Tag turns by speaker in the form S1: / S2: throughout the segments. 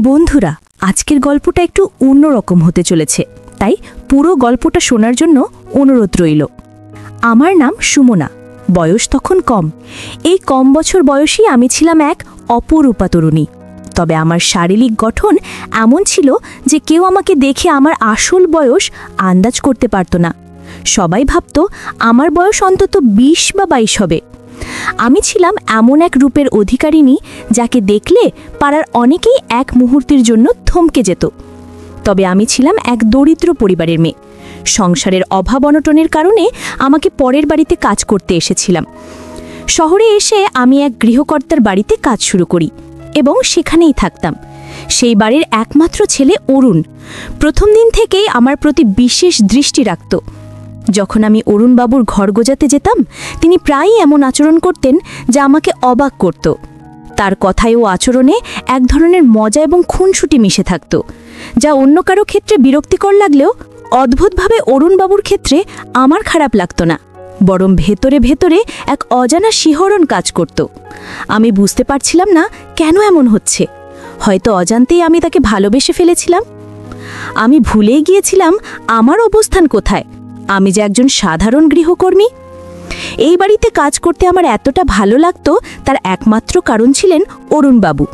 S1: বন্ধুরা, আজকের গল্পটা একটু অন্যরকম হতে চলেছে, তাই পুরো গল্পটা শোনার জন্য অনুরোধ রইল। আমার নাম সুমনা, বয়স তখন কম। এই কম বছর বয়সী আমি ছিলাম এক অপরূপা তরুণী। তবে আমার শারীরিক গঠন এমন ছিল যে কেউ আমাকে দেখে আমার আসল বয়স আন্দাজ করতে পারত না। সবাই ভাবত আমার বয়স অন্তত ২০ বা ২২ হবে। আমি ছিলাম এমন এক রূপের অধিকারিণী যাকে দেখলে পাড়ার অনেকেই এক মুহূর্তের জন্য থমকে যেত। তবে আমি ছিলাম এক দরিদ্র পরিবারের মেয়ে। সংসারের অভাব অনটনের কারণে আমাকে পরের বাড়িতে কাজ করতে এসেছিলাম। শহরে এসে আমি এক গৃহকর্তার বাড়িতে কাজ শুরু করি এবং সেখানেই থাকতাম। সেই বাড়ির একমাত্র ছেলে অরুণ প্রথম দিন থেকেই আমার প্রতি বিশেষ দৃষ্টি রাখত। যখন আমি অরুণবাবুর ঘর গোজাতে যেতাম, তিনি প্রায়ই এমন আচরণ করতেন যা আমাকে অবাক করত। তার কথায় ও আচরণে এক ধরনের মজা এবং খুনসুটি মিশে থাকত, যা অন্য কারো ক্ষেত্রে বিরক্তিকর লাগলেও অদ্ভুতভাবে অরুণবাবুর ক্ষেত্রে আমার খারাপ লাগত না, বরং ভেতরে ভেতরে এক অজানা শিহরণ কাজ করত। আমি বুঝতে পারছিলাম না কেন এমন হচ্ছে। হয়তো অজান্তেই আমি তাকে ভালোবেসে ফেলেছিলাম। আমি ভুলেই গিয়েছিলাম আমার অবস্থান কোথায়। আমি যে একজন সাধারণ গৃহকর্মী। এই বাড়িতে কাজ করতে আমার এতটা ভালো লাগতো তার একমাত্র কারণ ছিলেন অরুণবাবু।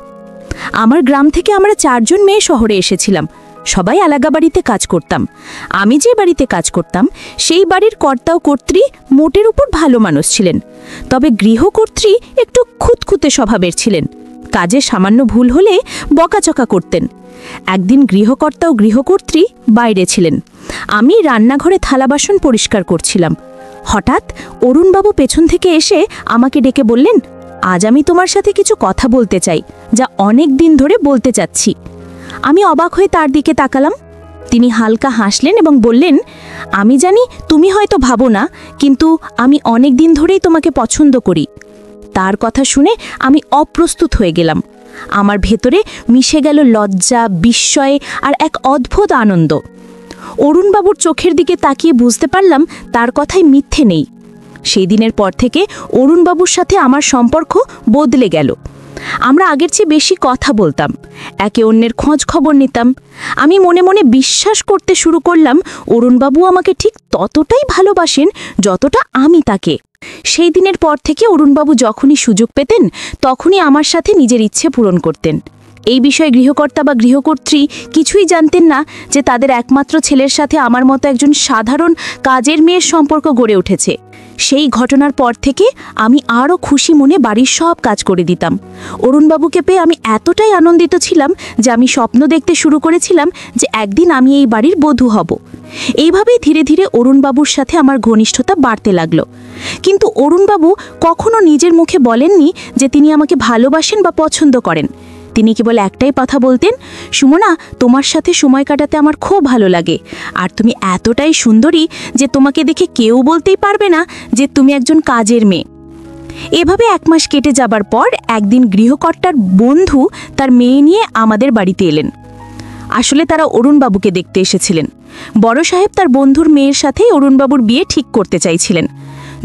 S1: আমার গ্রাম থেকে আমরা ৪ জন মেয়ে শহরে এসেছিলাম। সবাই আলাদা বাড়িতে কাজ করতাম। আমি যে বাড়িতে কাজ করতাম সেই বাড়ির কর্তা ও কর্ত্রী মোটের উপর ভালো মানুষ ছিলেন, তবে গৃহকর্ত্রী একটু খুঁতখুঁতে স্বভাবের ছিলেন। কাজে সামান্য ভুল হলে বকাচকা করতেন। একদিন গৃহকর্তা ও গৃহকর্ত্রী বাইরে ছিলেন। আমি রান্নাঘরে থালা বাসন পরিষ্কার করছিলাম। হঠাৎ অরুণবাবু পেছন থেকে এসে আমাকে ডেকে বললেন, আজ আমি তোমার সাথে কিছু কথা বলতে চাই, যা অনেক দিন ধরে বলতে চাচ্ছি। আমি অবাক হয়ে তার দিকে তাকালাম। তিনি হালকা হাসলেন এবং বললেন, আমি জানি তুমি হয়তো ভাবো না, কিন্তু আমি অনেক দিন ধরেই তোমাকে পছন্দ করি। তার কথা শুনে আমি অপ্রস্তুত হয়ে গেলাম। আমার ভেতরে মিশে গেল লজ্জা, বিস্ময় আর এক অদ্ভুত আনন্দ। অরুণবাবুর চোখের দিকে তাকিয়ে বুঝতে পারলাম তার কথাই মিথ্যে নেই। সেই দিনের পর থেকে অরুণবাবুর সাথে আমার সম্পর্ক বদলে গেল। আমরা আগের চেয়ে বেশি কথা বলতাম, একে অন্যের খোঁজ খবর নিতাম। আমি মনে মনে বিশ্বাস করতে শুরু করলাম অরুণবাবু আমাকে ঠিক ততটাই ভালোবাসেন যতটা আমি তাকে। সেই দিনের পর থেকে অরুণবাবু যখনই সুযোগ পেতেন তখনই আমার সাথে নিজের ইচ্ছে পূরণ করতেন। এই বিষয়ে গৃহকর্তা বা গৃহকর্ত্রী কিছুই জানতেন না যে তাদের একমাত্র ছেলের সাথে আমার মতো একজন সাধারণ কাজের মেয়ের সম্পর্ক গড়ে উঠেছে। সেই ঘটনার পর থেকে আমি আরও খুশি মনে বাড়ির সব কাজ করে দিতাম। অরুণবাবুকে পেয়ে আমি এতটাই আনন্দিত ছিলাম যে আমি স্বপ্ন দেখতে শুরু করেছিলাম যে একদিন আমি এই বাড়ির বধূ হব। এইভাবেই ধীরে ধীরে অরুণবাবুর সাথে আমার ঘনিষ্ঠতা বাড়তে লাগলো। কিন্তু অরুণবাবু কখনো নিজের মুখে বলেননি যে তিনি আমাকে ভালোবাসেন বা পছন্দ করেন। তিনি কেবল একটাই কথা বলতেন, সুমনা, তোমার সাথে সময় কাটাতে আমার খুব ভালো লাগে, আর তুমি এতটাই সুন্দরী যে তোমাকে দেখে কেউ বলতেই পারবে না যে তুমি একজন কাজের মেয়ে। এভাবে 1 মাস কেটে যাবার পর একদিন গৃহকর্তার বন্ধু তার মেয়ে নিয়ে আমাদের বাড়িতে এলেন। আসলে তারা অরুণবাবুকে দেখতে এসেছিলেন। বড় সাহেব তার বন্ধুর মেয়ের সাথেই অরুণবাবুর বিয়ে ঠিক করতে চাইছিলেন।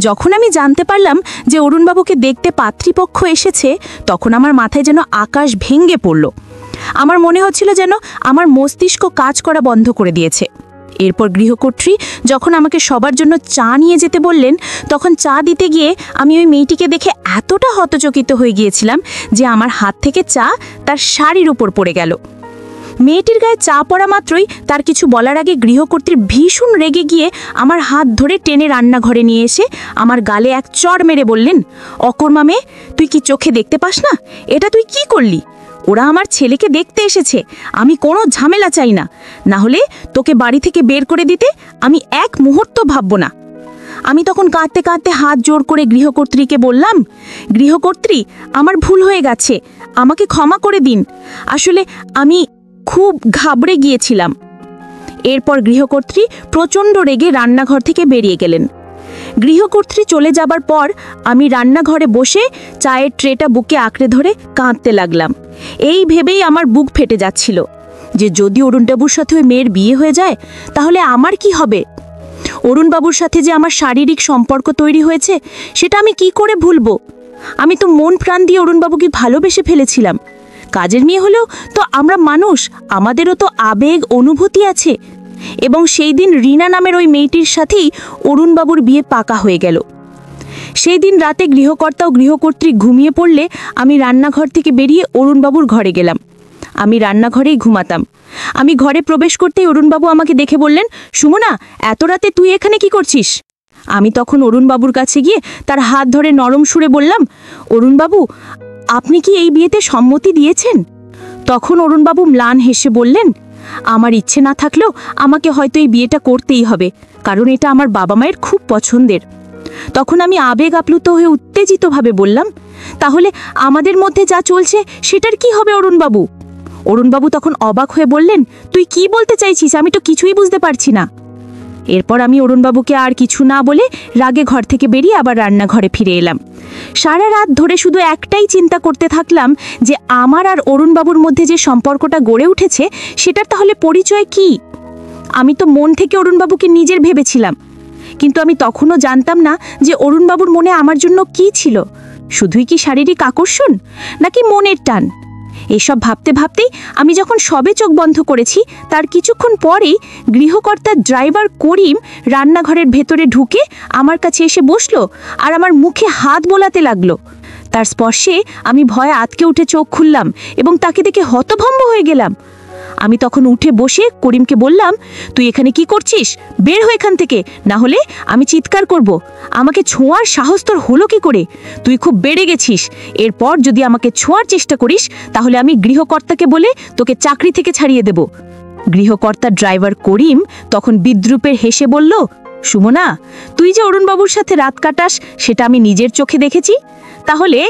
S1: যখন আমি জানতে পারলাম যে অরুণবাবুকে দেখতে পাত্রীপক্ষ এসেছে, তখন আমার মাথায় যেন আকাশ ভেঙে পড়ল। আমার মনে হচ্ছিল যেন আমার মস্তিষ্ক কাজ করা বন্ধ করে দিয়েছে। এরপর গৃহকর্ত্রী যখন আমাকে সবার জন্য চা নিয়ে যেতে বললেন, তখন চা দিতে গিয়ে আমি ওই মেয়েটিকে দেখে এতটা হতচকিত হয়ে গিয়েছিলাম যে আমার হাত থেকে চা তার শাড়ির উপর পড়ে গেল। মেয়েটির গায়ে চা পড়া মাত্রই তার কিছু বলার আগে গৃহকর্ত্রী ভীষণ রেগে গিয়ে আমার হাত ধরে টেনে রান্নাঘরে নিয়ে এসে আমার গালে এক চড় মেরে বললেন, অকর্মা মেয়ে, তুই কি চোখে দেখতে পাস না? এটা তুই কি করলি? ওরা আমার ছেলেকে দেখতে এসেছে। আমি কোনো ঝামেলা চাই না, না হলে তোকে বাড়ি থেকে বের করে দিতে আমি এক মুহূর্ত ভাবব না। আমি তখন কাঁদতে কাঁদতে হাত জোর করে গৃহকর্ত্রীকে বললাম, গৃহকর্ত্রী, আমার ভুল হয়ে গেছে, আমাকে ক্ষমা করে দিন। আসলে আমি খুব ঘাবড়ে গিয়েছিলাম। এরপর গৃহকর্ত্রী প্রচণ্ড রেগে রান্নাঘর থেকে বেরিয়ে গেলেন। গৃহকর্ত্রী চলে যাবার পর আমি রান্নাঘরে বসে চায়ের ট্রেটা বুকে আঁকড়ে ধরে কাঁদতে লাগলাম। এই ভেবেই আমার বুক ফেটে যাচ্ছিল যে যদি অরুণবাবুর সাথে ওই মেয়ের বিয়ে হয়ে যায় তাহলে আমার কি হবে। অরুণবাবুর সাথে যে আমার শারীরিক সম্পর্ক তৈরি হয়েছে সেটা আমি কি করে ভুলবো? আমি তো মন প্রাণ দিয়ে অরুণবাবুকে ভালোবেসে ফেলেছিলাম। কাজের মেয়ে হলেও তো আমরা মানুষ, আমাদেরও তো আবেগ অনুভূতি আছে। এবং সেই দিন রিনা নামের ওই মেয়েটির সাথেই অরুণবাবুর বিয়ে পাকা হয়ে গেল। সেই দিন রাতে গৃহকর্তা ও গৃহকর্ত্রী ঘুমিয়ে পড়লে আমি রান্নাঘর থেকে বেরিয়ে অরুণবাবুর ঘরে গেলাম। আমি রান্নাঘরেই ঘুমাতাম। আমি ঘরে প্রবেশ করতেই অরুণবাবু আমাকে দেখে বললেন, সুমনা, এত রাতে তুই এখানে কি করছিস? আমি তখন অরুণবাবুর কাছে গিয়ে তার হাত ধরে নরম সুরে বললাম, অরুণবাবু, আপনি কি এই বিয়েতে সম্মতি দিয়েছেন? তখন অরুণবাবু ম্লান হেসে বললেন, আমার ইচ্ছে না থাকলেও আমাকে হয়তো এই বিয়েটা করতেই হবে, কারণ এটা আমার বাবা মায়ের খুব পছন্দের। তখন আমি আবেগ আপ্লুত হয়ে উত্তেজিতভাবে বললাম, তাহলে আমাদের মধ্যে যা চলছে সেটার কি হবে অরুণবাবু? অরুণবাবু তখন অবাক হয়ে বললেন, তুই কি বলতে চাইছিস? আমি তো কিছুই বুঝতে পারছি না। এরপর আমি অরুণবাবুকে আর কিছু না বলে রাগে ঘর থেকে বেরিয়ে আবার রান্নাঘরে ফিরে এলাম। সারা রাত ধরে শুধু একটাই চিন্তা করতে থাকলাম যে আমার আর অরুণবাবুর মধ্যে যে সম্পর্কটা গড়ে উঠেছে সেটার তাহলে পরিচয় কি? আমি তো মন থেকে অরুণবাবুকে নিজের ভেবেছিলাম, কিন্তু আমি তখনও জানতাম না যে অরুণবাবুর মনে আমার জন্য কি ছিল। শুধুই কি শারীরিক আকর্ষণ, নাকি মনের টান? এসব ভাবতে ভাবতেই আমি যখন সবে চোখ বন্ধ করেছি তার কিছুক্ষণ পরেই গৃহকর্তার ড্রাইভার করিম রান্নাঘরের ভেতরে ঢুকে আমার কাছে এসে বসলো আর আমার মুখে হাত বোলাতে লাগলো। তার স্পর্শে আমি ভয়ে আঁতকে উঠে চোখ খুললাম এবং তাকে দেখে হতভম্ব হয়ে গেলাম। আমি তখন উঠে বসে করিমকে বললাম, তুই এখানে কি করছিস? বের হয়ে এখান থেকে, না হলে আমি চিৎকার করব। আমাকে ছোঁয়ার সাহস তোর হলো কি করে? তুই খুব বেড়ে গেছিস। এরপর যদি আমাকে ছোঁয়ার চেষ্টা করিস তাহলে আমি গৃহকর্তাকে বলে তোকে চাকরি থেকে ছাড়িয়ে দেব। গৃহকর্তার ড্রাইভার করিম তখন বিদ্রূপের হেসে বলল, সুমনা, তুই যে অরুণবাবুর সাথে রাত কাটাস সেটা আমি নিজের চোখে দেখেছি। তাহলে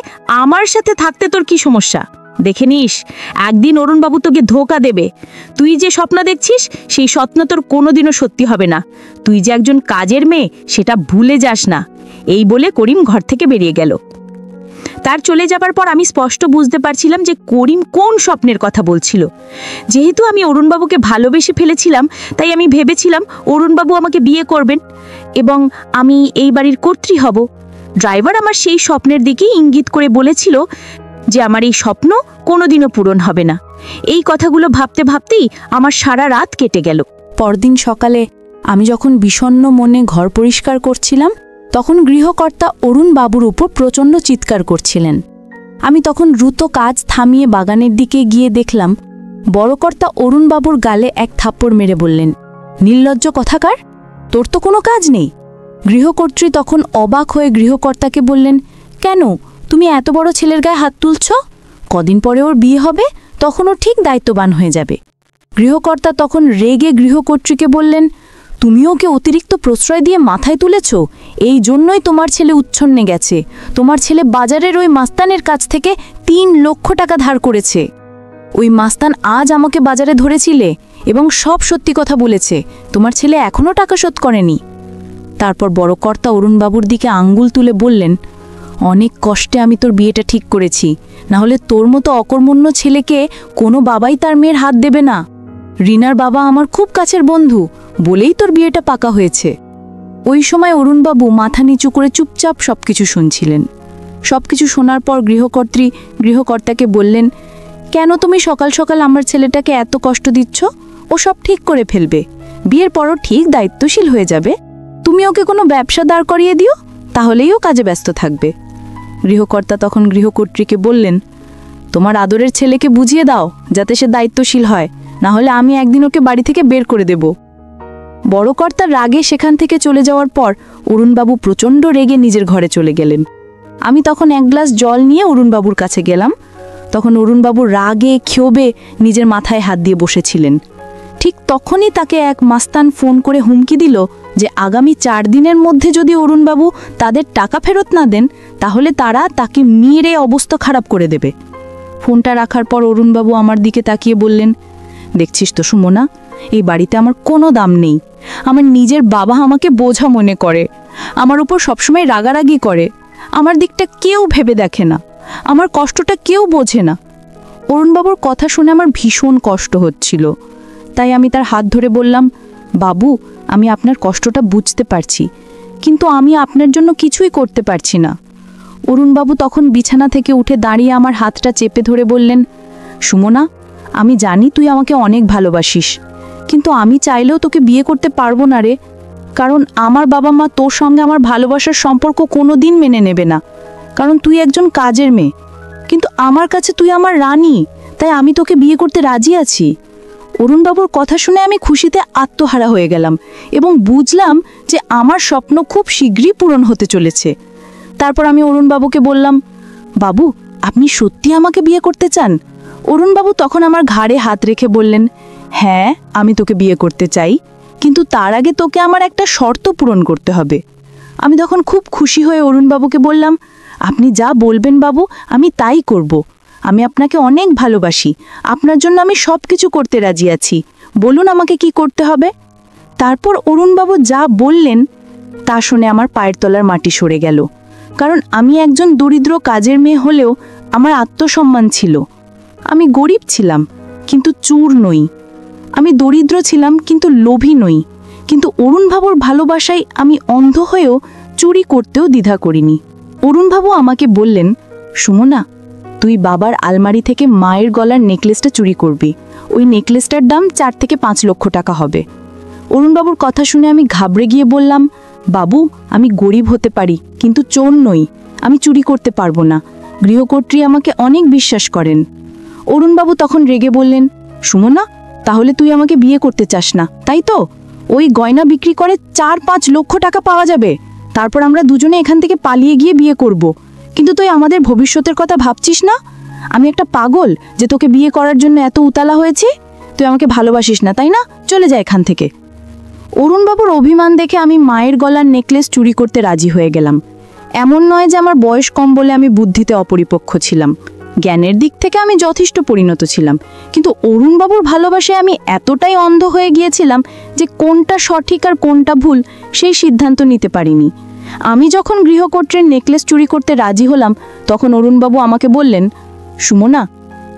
S1: আমার সাথে থাকতে তোর কি সমস্যা? দেখে নিস, একদিন অরুণবাবু তোকে ধোঁকা দেবে। তুই যে স্বপ্ন দেখছিস সেই স্বপ্ন তোর কোনোদিনও সত্যি হবে না। তুই যে একজন কাজের মেয়ে সেটা ভুলে যাস না। এই বলে করিম ঘর থেকে বেরিয়ে গেল। তার চলে যাবার পর আমি স্পষ্ট বুঝতে পারছিলাম যে করিম কোন স্বপ্নের কথা বলছিল। যেহেতু আমি অরুণবাবুকে ভালোবেসে ফেলেছিলাম, তাই আমি ভেবেছিলাম অরুণবাবু আমাকে বিয়ে করবেন এবং আমি এই বাড়ির কর্ত্রী হব। ড্রাইভার আমার সেই স্বপ্নের দিকেই ইঙ্গিত করে বলেছিল যে আমার এই স্বপ্ন কোনোদিনও পূরণ হবে না। এই কথাগুলো ভাবতে ভাবতেই আমার সারা রাত কেটে গেল।
S2: পরদিন সকালে আমি যখন বিষণ্ণ মনে ঘর পরিষ্কার করছিলাম, তখন গৃহকর্তা অরুণ বাবুর উপর প্রচণ্ড চিৎকার করছিলেন। আমি তখন দ্রুত কাজ থামিয়ে বাগানের দিকে গিয়ে দেখলাম বড়কর্তা অরুণ বাবুর গালে এক থাপ্পড় মেরে বললেন, নির্লজ্জ কথাকার, তোর তো কোনো কাজ নেই। গৃহকর্ত্রী তখন অবাক হয়ে গৃহকর্তাকে বললেন, কেন তুমি এত বড় ছেলের গায়ে হাত তুলছ? কদিন পরে ওর বিয়ে হবে, তখন ও ঠিক দায়িত্ববান হয়ে যাবে। গৃহকর্তা তখন রেগে গৃহকর্ত্রীকে বললেন, তুমি ওকে অতিরিক্ত প্রশ্রয় দিয়ে মাথায় তুলেছ, এই জন্যই তোমার ছেলে উচ্ছন্নে গেছে। তোমার ছেলে বাজারের ওই মাস্তানের কাছ থেকে 3 লক্ষ টাকা ধার করেছে। ওই মাস্তান আজ আমাকে বাজারে ধরেছিলে এবং সব সত্যি কথা বলেছে। তোমার ছেলে এখনও টাকা শোধ করেনি। তারপর বড়কর্তা অরুণবাবুর দিকে আঙ্গুল তুলে বললেন, অনেক কষ্টে আমি তোর বিয়েটা ঠিক করেছি, না হলে তোর মতো অকর্মণ্য ছেলেকে কোনো বাবাই তার মেয়ের হাত দেবে না। রিনার বাবা আমার খুব কাছের বন্ধু বলেই তোর বিয়েটা পাকা হয়েছে। ওই সময় অরুণবাবু মাথা নিচু করে চুপচাপ সবকিছু শুনছিলেন। সবকিছু শোনার পর গৃহকর্ত্রী গৃহকর্তাকে বললেন, কেন তুমি সকাল সকাল আমার ছেলেটাকে এত কষ্ট দিচ্ছ? ও সব ঠিক করে ফেলবে, বিয়ের পরও ঠিক দায়িত্বশীল হয়ে যাবে। তুমি ওকে কোনো ব্যবসা দাঁড় করিয়ে দিও, তাহলেই ও কাজে ব্যস্ত থাকবে। গৃহকর্তা তখন গৃহকর্ত্রীকে বললেন, তোমার আদরের ছেলেকে বুঝিয়ে দাও যাতে সে দায়িত্বশীল হয়, না হলে আমি একদিন ওকে বাড়ি থেকে বের করে দেব। বড়কর্তার রাগে সেখান থেকে চলে যাওয়ার পর অরুণবাবু প্রচণ্ড রেগে নিজের ঘরে চলে গেলেন। আমি তখন এক গ্লাস জল নিয়ে অরুণবাবুর কাছে গেলাম। তখন অরুণবাবু রাগে ক্ষোভে নিজের মাথায় হাত দিয়ে বসেছিলেন। ঠিক তখনই তাকে এক মাস্তান ফোন করে হুমকি দিল যে আগামী 4 দিনের মধ্যে যদি অরুণবাবু তাদের টাকা ফেরত না দেন তাহলে তারা তাকে মেরে অবস্থা খারাপ করে দেবে। ফোনটা রাখার পর অরুণবাবু আমার দিকে তাকিয়ে বললেন, দেখছিস তো সুমনা, এই বাড়িতে আমার কোনো দাম নেই। আমার নিজের বাবা আমাকে বোঝা মনে করে, আমার উপর সবসময় রাগারাগি করে, আমার দিকটা কেউ ভেবে দেখে না, আমার কষ্টটা কেউ বোঝে না। অরুণবাবুর কথা শুনে আমার ভীষণ কষ্ট হচ্ছিল, তাই আমি তার হাত ধরে বললাম, বাবু, আমি আপনার কষ্টটা বুঝতে পারছি, কিন্তু আমি আপনার জন্য কিছুই করতে পারছি না। অরুণবাবু তখন বিছানা থেকে উঠে দাঁড়িয়ে আমার হাতটা চেপে ধরে বললেন, সুমনা, আমি জানি তুই আমাকে অনেক ভালোবাসিস, কিন্তু আমি চাইলেও তোকে বিয়ে করতে পারবো না রে। কারণ আমার বাবা মা তোর সঙ্গে আমার ভালোবাসার সম্পর্ক কোনো দিন মেনে নেবে না, কারণ তুই একজন কাজের মেয়ে। কিন্তু আমার কাছে তুই আমার রানী, তাই আমি তোকে বিয়ে করতে রাজি আছি। অরুণবাবুর কথা শুনে আমি খুশিতে আত্মহারা হয়ে গেলাম এবং বুঝলাম যে আমার স্বপ্ন খুব শীঘ্রই পূরণ হতে চলেছে। তারপর আমি অরুণবাবুকে বললাম, বাবু, আপনি সত্যি আমাকে বিয়ে করতে চান? অরুণবাবু তখন আমার ঘাড়ে হাত রেখে বললেন, হ্যাঁ, আমি তোকে বিয়ে করতে চাই, কিন্তু তার আগে তোকে আমার একটা শর্ত পূরণ করতে হবে। আমি তখন খুব খুশি হয়ে অরুণবাবুকে বললাম, আপনি যা বলবেন বাবু, আমি তাই করব। আমি আপনাকে অনেক ভালোবাসি, আপনার জন্য আমি সব কিছু করতে রাজি আছি, বলুন আমাকে কি করতে হবে। তারপর অরুণবাবু যা বললেন তা শুনে আমার পায়ের তলার মাটি সরে গেল। কারণ আমি একজন দরিদ্র কাজের মেয়ে হলেও আমার আত্মসম্মান ছিল। আমি গরিব ছিলাম, কিন্তু চোর নই। আমি দরিদ্র ছিলাম, কিন্তু লোভী নই। কিন্তু অরুণবাবুর ভালোবাসায় আমি অন্ধ হয়েও চুরি করতেও দ্বিধা করিনি। অরুণবাবু আমাকে বললেন, সুমনা, তুই বাবার আলমারি থেকে মায়ের গলার নেকলেসটা চুরি করবি। ওই নেকলেসটার দাম 4 থেকে 5 লক্ষ টাকা হবে। অরুণবাবুর কথা শুনে আমি ঘাবড়ে গিয়ে বললাম, বাবু, আমি গরিব হতে পারি, কিন্তু চোর নই, আমি চুরি করতে পারবো না। গৃহকর্ত্রী আমাকে অনেক বিশ্বাস করেন। অরুণবাবু তখন রেগে বললেন, সুমনা, তাহলে তুই আমাকে বিয়ে করতে চাস না, তাই তো? ওই গয়না বিক্রি করে 4-5 লক্ষ টাকা পাওয়া যাবে, তারপর আমরা দুজনে এখান থেকে পালিয়ে গিয়ে বিয়ে করব। কিন্তু তুই আমাদের ভবিষ্যতের কথা ভাবছিস না? আমি একটা পাগল যে তোকে বিয়ে করার জন্য এত উতালা হয়েছি? তুই আমাকে ভালোবাসিস না, তাই না? চলে যা এখান থেকে। অরুণবাবুর অভিমান দেখে আমি মায়ের গলার নেকলেস চুরি করতে রাজি হয়ে গেলাম। এমন নয় যে আমার বয়স কম বলে আমি বুদ্ধিতে অপরিপক্ক ছিলাম। জ্ঞানের দিক থেকে আমি যথেষ্ট পরিণত ছিলাম, কিন্তু অরুণবাবুর ভালোবাসায় আমি এতটাই অন্ধ হয়ে গিয়েছিলাম যে কোনটা সঠিক আর কোনটা ভুল সেই সিদ্ধান্ত নিতে পারিনি। আমি যখন গৃহকর্ত্রীর নেকলেস চুরি করতে রাজি হলাম, তখন অরুণবাবু আমাকে বললেন, সুমনা,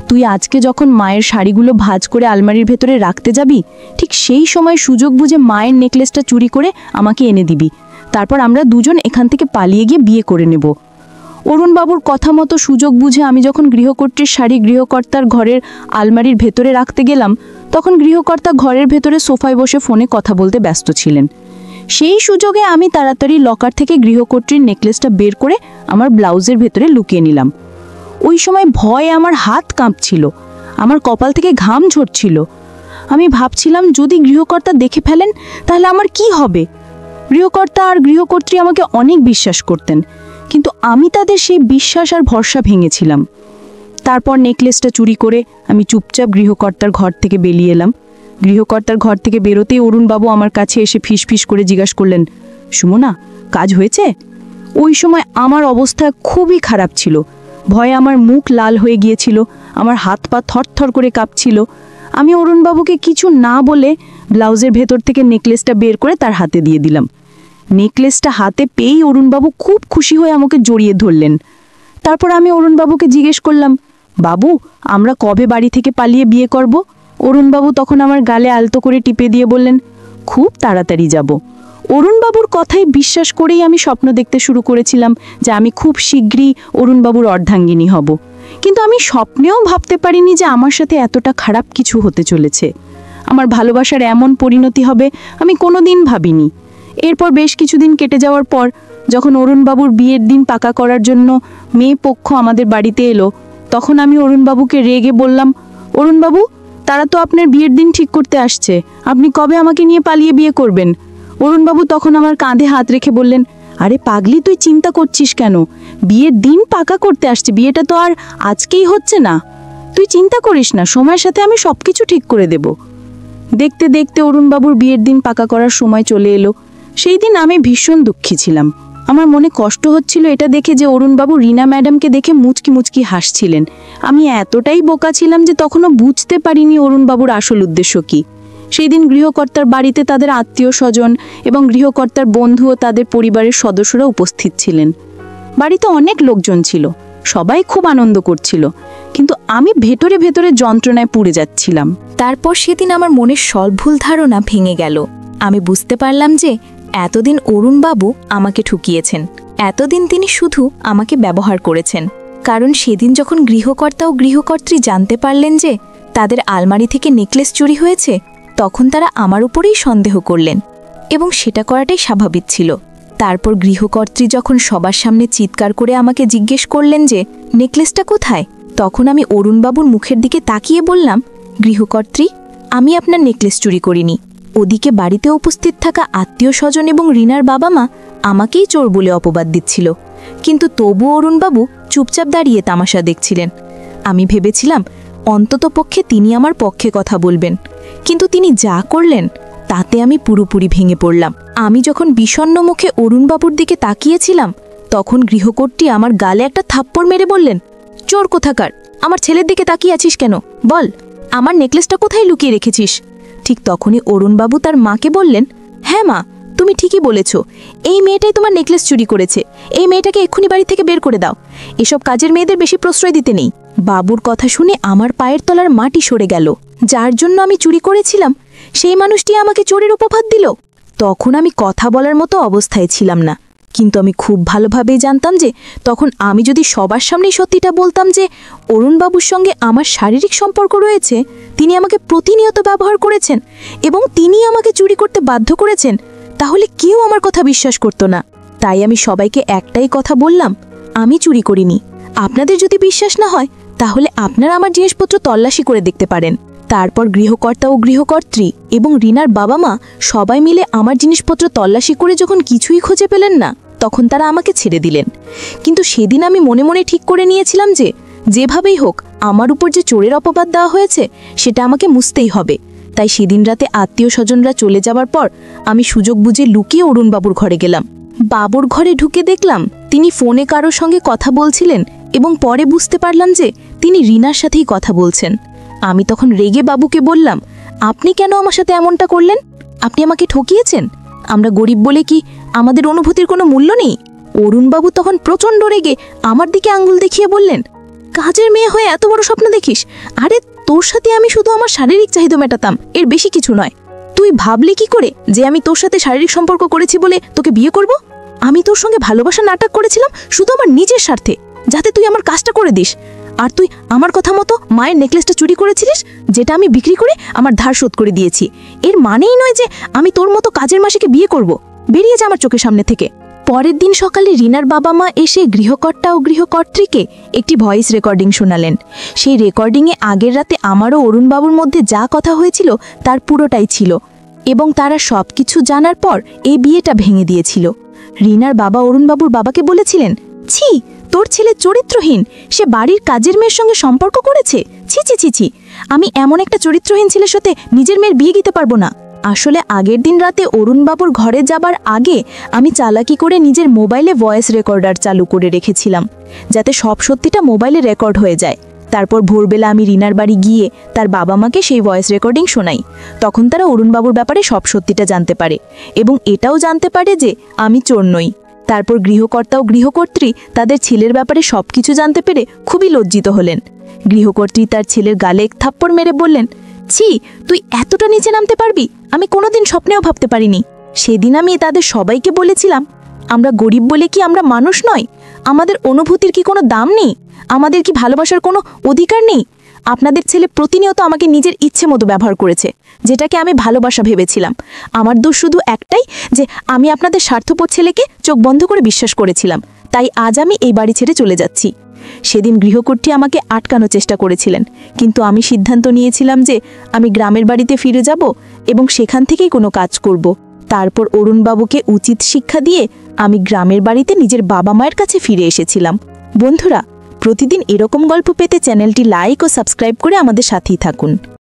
S2: তুই আজকে যখন মায়ের শাড়িগুলো ভাঁজ করে আলমারির ভেতরে রাখতে যাবি, ঠিক সেই সময় সুযোগ বুঝে মায়ের নেকলেসটা চুরি করে আমাকে এনে দিবি। তারপর আমরা দুজন এখান থেকে পালিয়ে গিয়ে বিয়ে করে নেব। অরুণবাবুর কথা মতো সুযোগ বুঝে আমি যখন গৃহকর্ত্রীর শাড়ি গৃহকর্তার ঘরের আলমারির ভেতরে রাখতে গেলাম, তখন গৃহকর্তা ঘরের ভেতরে সোফায় বসে ফোনে কথা বলতে ব্যস্ত ছিলেন। সেই সুযোগে আমি তাড়াতাড়ি লকার থেকে গৃহকর্ত্রীর নেকলেসটা বের করে আমার ব্লাউজের ভেতরে লুকিয়ে নিলাম। ওই সময় ভয়ে আমার হাত কাঁপছিল, আমার কপাল থেকে ঘাম ঝরছিল। আমি ভাবছিলাম, যদি গৃহকর্তা দেখে ফেলেন তাহলে আমার কি হবে? গৃহকর্তা আর গৃহকর্ত্রী আমাকে অনেক বিশ্বাস করতেন, কিন্তু আমি তাদের সেই বিশ্বাস আর ভরসা ভেঙেছিলাম। তারপর নেকলেসটা চুরি করে আমি চুপচাপ গৃহকর্তার ঘর থেকে বেরিয়ে এলাম। গৃহকর্তার ঘর থেকে বেরোতেই অরুণবাবু আমার কাছে এসে ফিস করে জিজ্ঞাসা করলেন, সুমনা, কাজ হয়েছে? ওই সময় আমার অবস্থা খুবই খারাপ ছিল। ভয়ে আমার মুখ লাল হয়ে গিয়েছিল, আমার হাত পা থরথর করে কাঁপছিল। আমি অরুণবাবুকে কিছু না বলে ব্লাউজের ভেতর থেকে নেকলেসটা বের করে তার হাতে দিয়ে দিলাম। নেকলেসটা হাতে পেয়েই অরুণবাবু খুব খুশি হয়ে আমাকে জড়িয়ে ধরলেন। তারপর আমি অরুণবাবুকে জিজ্ঞেস করলাম, বাবু, আমরা কবে বাড়ি থেকে পালিয়ে বিয়ে করব? অরুণবাবু তখন আমার গালে আলতো করে টিপে দিয়ে বললেন, খুব তাড়াতাড়ি যাব। অরুণবাবুর কথায় বিশ্বাস করেই আমি স্বপ্ন দেখতে শুরু করেছিলাম যে আমি খুব শীঘ্রই অরুণবাবুর অর্ধাঙ্গিনী হব। কিন্তু আমি স্বপ্নেও ভাবতে পারিনি যে আমার সাথে এতটা খারাপ কিছু হতে চলেছে। আমার ভালোবাসার এমন পরিণতি হবে আমি কোনোদিন ভাবিনি। এরপর বেশ কিছুদিন কেটে যাওয়ার পর যখন অরুণবাবুর বিয়ের দিন পাকা করার জন্য মেয়ে পক্ষ আমাদের বাড়িতে এলো, তখন আমি অরুণবাবুকে রেগে বললাম, অরুণবাবু, তারা তো আপনার বিয়ের দিন ঠিক করতে আসছে, আপনি কবে আমাকে নিয়ে পালিয়ে বিয়ে করবেন? অরুণবাবু তখন আমার কাঁধে হাত রেখে বললেন, আরে পাগলি, তুই চিন্তা করছিস কেন? বিয়ের দিন পাকা করতে আসছে, বিয়েটা তো আর আজকেই হচ্ছে না। তুই চিন্তা করিস না, সময়ের সাথে আমি সবকিছু ঠিক করে দেব। দেখতে দেখতে অরুণবাবুর বিয়ের দিন পাকা করার সময় চলে এলো। সেই দিন আমি ভীষণ দুঃখী ছিলাম। আমার মনে কষ্ট হচ্ছিল এটা দেখে যে অরুণবাবু রীনা ম্যাডামকে দেখে মুচকি মুচকি হাসছিলেন। আমি এতটাই বোকা ছিলাম যে তখনও বুঝতে পারিনি অরুণবাবুর আসল উদ্দেশ্য কী। সেই দিন গৃহকর্তার বাড়িতে তাদের আত্মীয় স্বজন এবং গৃহকর্তার বন্ধু ও তাদের পরিবারের সদস্যরা উপস্থিত ছিলেন। বাড়িতে অনেক লোকজন ছিল, সবাই খুব আনন্দ করছিল, কিন্তু আমি ভেতরে ভেতরে যন্ত্রণায় পুড়ে যাচ্ছিলাম।
S1: তারপর সেদিন আমার মনের সব ভুল ধারণা ভেঙে গেল। আমি বুঝতে পারলাম যে এতদিন অরুণবাবু আমাকে ঠকিয়েছেন, এতদিন তিনি শুধু আমাকে ব্যবহার করেছেন। কারণ সেদিন যখন গৃহকর্তা ও গৃহকর্ত্রী জানতে পারলেন যে তাদের আলমারি থেকে নেকলেস চুরি হয়েছে, তখন তারা আমার উপরেই সন্দেহ করলেন, এবং সেটা করাটাই স্বাভাবিক ছিল। তারপর গৃহকর্ত্রী যখন সবার সামনে চিৎকার করে আমাকে জিজ্ঞেস করলেন যে নেকলেসটা কোথায়, তখন আমি অরুণবাবুর মুখের দিকে তাকিয়ে বললাম, গৃহকর্ত্রী, আমি আপনার নেকলেস চুরি করিনি। ওদিকে বাড়িতে উপস্থিত থাকা আত্মীয় স্বজন এবং রিনার বাবা মা আমাকেই চোর বলে অপবাদ দিচ্ছিল, কিন্তু তবু অরুণবাবু চুপচাপ দাঁড়িয়ে তামাশা দেখছিলেন। আমি ভেবেছিলাম অন্ততপক্ষে তিনি আমার পক্ষে কথা বলবেন, কিন্তু তিনি যা করলেন তাতে আমি পুরোপুরি ভেঙে পড়লাম। আমি যখন বিষণ্ণ মুখে অরুণবাবুর দিকে তাকিয়েছিলাম, তখন গৃহকর্ত্রী আমার গালে একটা থাপ্পড় মেরে বললেন, চোর কোথাকার, আমার ছেলের দিকে তাকিয়ে আছিস কেন? বল, আমার নেকলেসটা কোথায় লুকিয়ে রেখেছিস? ঠিক তখনই অরুণবাবু তার মাকে বললেন, হ্যাঁ মা, তুমি ঠিকই বলেছ, এই মেয়েটাই তোমার নেকলেস চুরি করেছে। এই মেয়েটাকে এক্ষুনি বাড়ি থেকে বের করে দাও। এসব কাজের মেয়েদের বেশি প্রশ্রয় দিতে নেই। বাবুর কথা শুনে আমার পায়ের তলার মাটি সরে গেল। যার জন্য আমি চুরি করেছিলাম, সেই মানুষটি আমাকে চোরের উপহার দিল। তখন আমি কথা বলার মতো অবস্থায় ছিলাম না, কিন্তু আমি খুব ভালোভাবেই জানতাম যে তখন আমি যদি সবার সামনেই সত্যিটা বলতাম যে অরুণবাবুর সঙ্গে আমার শারীরিক সম্পর্ক রয়েছে, তিনি আমাকে প্রতিনিয়ত ব্যবহার করেছেন এবং তিনি আমাকে চুরি করতে বাধ্য করেছেন, তাহলে কেউ আমার কথা বিশ্বাস করত না। তাই আমি সবাইকে একটাই কথা বললাম, আমি চুরি করিনি। আপনাদের যদি বিশ্বাস না হয়, তাহলে আপনারা আমার জিনিসপত্র তল্লাশি করে দেখতে পারেন। তারপর গৃহকর্তা ও গৃহকর্ত্রী এবং রিনার বাবা মা সবাই মিলে আমার জিনিসপত্র তল্লাশি করে যখন কিছুই খুঁজে পেলেন না, তখন তারা আমাকে ছেড়ে দিলেন। কিন্তু সেদিন আমি মনে মনে ঠিক করে নিয়েছিলাম যে যেভাবেই হোক আমার উপর যে চোরের অপবাদ দেওয়া হয়েছে সেটা আমাকে মুছতেই হবে। তাই সেদিন রাতে আত্মীয় স্বজনরা চলে যাওয়ার পর আমি সুযোগ বুঝে লুকিয়ে অরুণবাবুর ঘরে গেলাম। বাবুর ঘরে ঢুকে দেখলাম তিনি ফোনে কারোর সঙ্গে কথা বলছিলেন, এবং পরে বুঝতে পারলাম যে তিনি রিনার সাথেই কথা বলছেন। আমি তখন রেগে বাবুকে বললাম, আপনি কেন আমার সাথে এমনটা করলেন? আপনি আমাকে ঠকিয়েছেন। আমরা গরিব বলে কি আমাদের অনুভূতির কোনো মূল্য নেই? অরুণবাবু তখন প্রচণ্ড রেগে আমার দিকে আঙ্গুল দেখিয়ে বললেন, কাজের মেয়ে হয়ে এত বড় স্বপ্ন দেখিস? আরে তোর সাথে আমি শুধু আমার শারীরিক চাহিদা মেটাতাম, এর বেশি কিছু নয়। তুই ভাবলি কি করে যে আমি তোর সাথে শারীরিক সম্পর্ক করেছি বলে তোকে বিয়ে করব? আমি তোর সঙ্গে ভালোবাসা নাটক করেছিলাম শুধু আমার নিজের স্বার্থে, যাতে তুই আমার কাজটা করে দিস। আর তুই আমার কথা মতো মায়ের নেকলেসটা চুরি করেছিলিস, যেটা আমি বিক্রি করে আমার ধার শোধ করে দিয়েছি। এর মানেই নয় যে আমি তোর মতো কাজের মাসিকে বিয়ে করব। বেরিয়ে যা আমার চোখের সামনে থেকে। পরের দিন সকালে রিনার বাবা মা এসে গৃহকর্তা ও গৃহকর্ত্রীকে একটি ভয়েস রেকর্ডিং শোনালেন। সেই রেকর্ডিংয়ে আগের রাতে আমারও অরুণবাবুর মধ্যে যা কথা হয়েছিল তার পুরোটাই ছিল, এবং তারা সব কিছু জানার পর এই বিয়েটা ভেঙে দিয়েছিল। রিনার বাবা অরুণবাবুর বাবাকে বলেছিলেন, ছি, তোর ছেলে চরিত্রহীন, সে বাড়ির কাজের মেয়ের সঙ্গে সম্পর্ক করেছে। ছি ছি ছি ছি, আমি এমন একটা চরিত্রহীন ছেলের সাথে নিজের মেয়ের বিয়ে দিতে পারবো না। আসলে আগের দিন রাতে অরুণবাবুর ঘরে যাবার আগে আমি চালাকি করে নিজের মোবাইলে ভয়েস রেকর্ডার চালু করে রেখেছিলাম, যাতে সব সত্যিটা মোবাইলে রেকর্ড হয়ে যায়। তারপর ভোরবেলা আমি রিনার বাড়ি গিয়ে তার বাবা মাকে সেই ভয়েস রেকর্ডিং শোনাই। তখন তারা অরুণবাবুর ব্যাপারে সব সত্যিটা জানতে পারে, এবং এটাও জানতে পারে যে আমি চোর নই। তারপর গৃহকর্তা ও গৃহকর্ত্রী তাদের ছেলের ব্যাপারে সবকিছু জানতে পেরে খুবই লজ্জিত হলেন। গৃহকর্ত্রী তার ছেলের গালে এক থাপ্পড় মেরে বললেন, ছি, তুই এতটা নিচে নামতে পারবি? আমি কোনোদিন স্বপ্নেও ভাবতে পারিনি। সেদিন আমি তাদের সবাইকে বলেছিলাম, আমরা গরিব বলে কি আমরা মানুষ নয়? আমাদের অনুভূতির কি কোনো দাম নেই? আমাদের কি ভালোবাসার কোনো অধিকার নেই? আপনাদের ছেলে প্রতিনিয়ত আমাকে নিজের ইচ্ছে মতো ব্যবহার করেছে, যেটাকে আমি ভালোবাসা ভেবেছিলাম। আমার দোষ শুধু একটাই যে আমি আপনাদের স্বার্থপর ছেলেকে চোখ বন্ধ করে বিশ্বাস করেছিলাম। তাই আজ আমি এই বাড়ি ছেড়ে চলে যাচ্ছি। সেদিন গৃহকর্ত্রী আমাকে আটকানোর চেষ্টা করেছিলেন, কিন্তু আমি সিদ্ধান্ত নিয়েছিলাম যে আমি গ্রামের বাড়িতে ফিরে যাব এবং সেখান থেকেই কোনো কাজ করব। তারপর অরুণবাবুকে উচিত শিক্ষা দিয়ে আমি গ্রামের বাড়িতে নিজের বাবা মায়ের কাছে ফিরে এসেছিলাম। বন্ধুরা, প্রতিদিন এরকম গল্প পেতে চ্যানেলটি লাইক ও সাবস্ক্রাইব করে আমাদের সাথেই থাকুন।